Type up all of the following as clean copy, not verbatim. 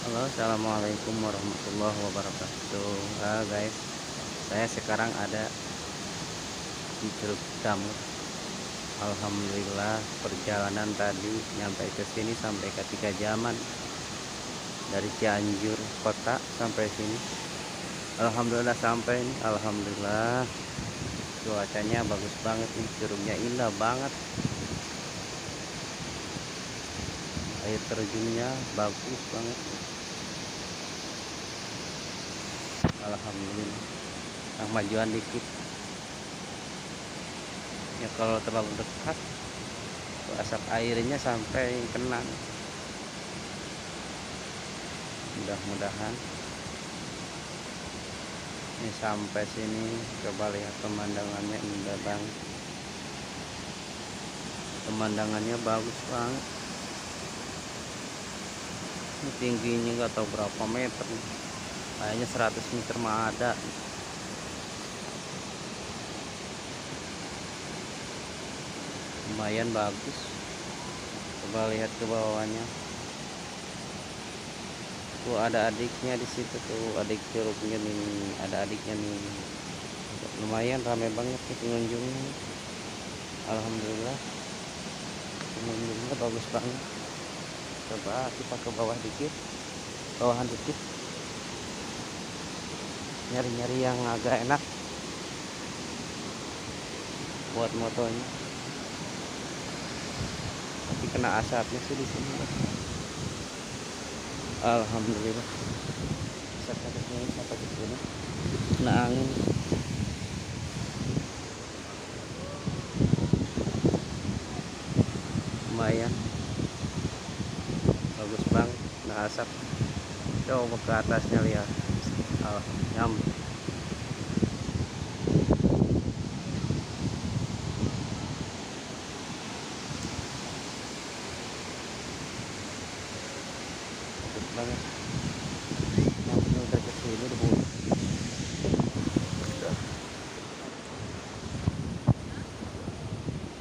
Halo, assalamualaikum warahmatullahi wabarakatuh. Guys, saya sekarang ada di Curug Damur. Alhamdulillah, perjalanan tadi nyampe ke sini sampai ke 3 jaman dari Cianjur kota sampai sini. Alhamdulillah sampai nih. Alhamdulillah, cuacanya bagus banget nih, curugnya indah banget, air terjunnya bagus banget. Alhamdulillah. Majuan dikit ya, kalau terlalu dekat asap airnya sampai kena. Mudah-mudahan ini sampai sini. Coba lihat pemandangannya, indah banget, pemandangannya bagus banget. Ini tingginya nggak tahu berapa meter, kayaknya 100 meter mah ada. Lumayan bagus. Coba lihat ke bawahnya, tuh ada adiknya di situ, tuh adik curugnya nih, ada adiknya nih. Lumayan ramai banget nih pengunjungnya. Alhamdulillah, pengunjungnya bagus banget. Coba kita ke bawah dikit, bawahan dikit, nyari-nyari yang agak enak buat motonya. Tapi kena asapnya sih di sini. Alhamdulillah, asapnya ini sampai ke sini, kena angin. Lumayan bagus banget, kena asap. Coba ke atasnya lihat. Nyam. Bagus banget. Yang udah ke sini udah bu.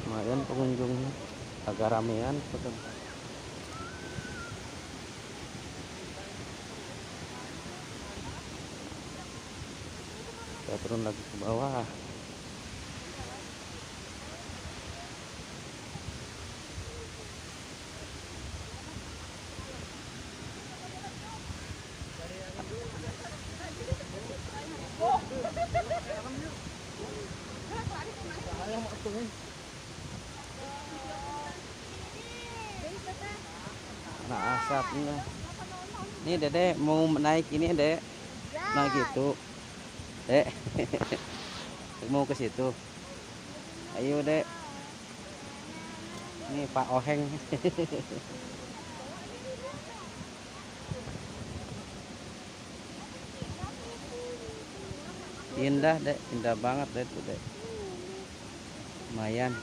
Lumayan pengunjungnya, agak ramean betul. Kita turun lagi ke bawah. Nah, asapnya. Ini Dede mau naik ini, Dek. Naik itu. Dek. Mau ke situ. Ayo, Dek. Ini Pak Oheng. Indah, Dek. Indah banget, Dek, tuh, Dek. Lumayan.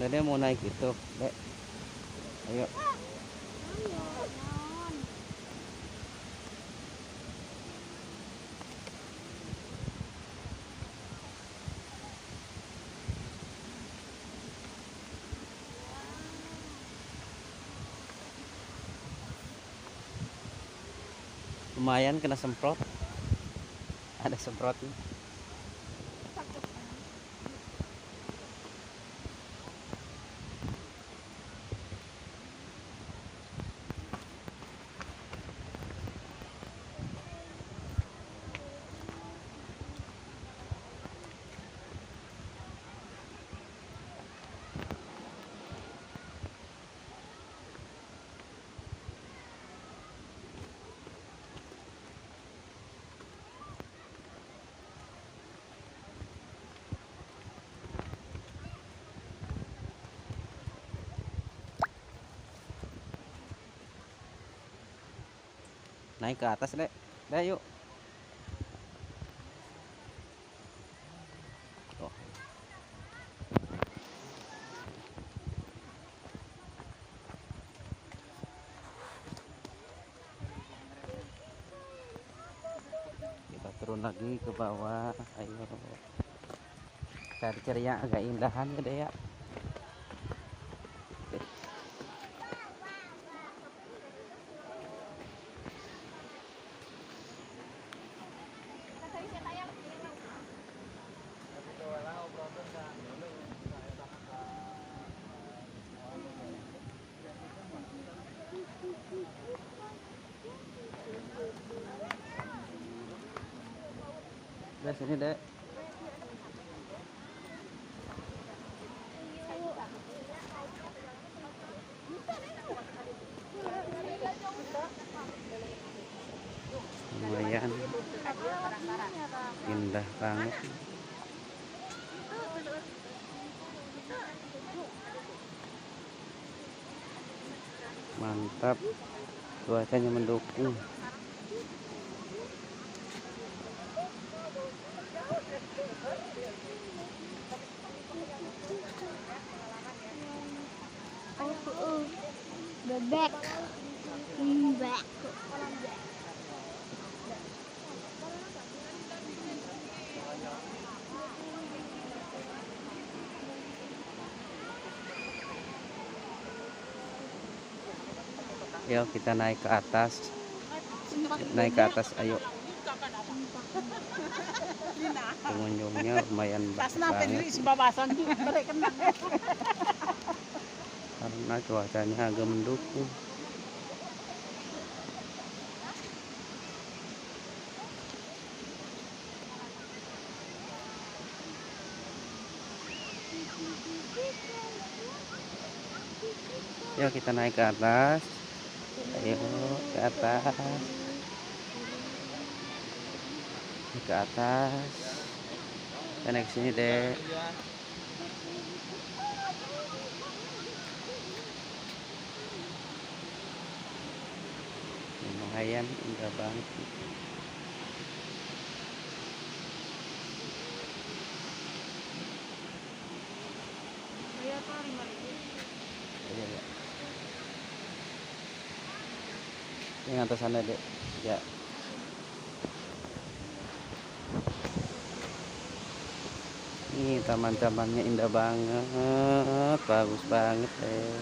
Dede mau naik itu, Dek. Ayo. Lumayan kena semprot. Ada semprotnya. Naik ke atas, Dek. Dek, yuk. Oh. Kita turun lagi ke bawah. Ayo. Cari-cari yang agak indahan ya, Dek ya. Dek, sini dek. Lumayan indah banget. Mantap, cuacanya mendukung. Bebek. Bebek. Yuk kita naik ke atas. Naik ke atas, ayo. Pengunjungnya lumayan banget karena cuacanya agak mendukung. Yuk kita naik ke atas. Ayo ke atas. Ke atas. Kita naik sini deh. Lumayan indah banget. Iya, ya. Yang atas sana dek. Ya. Ini taman-tamannya indah banget, bagus banget deh.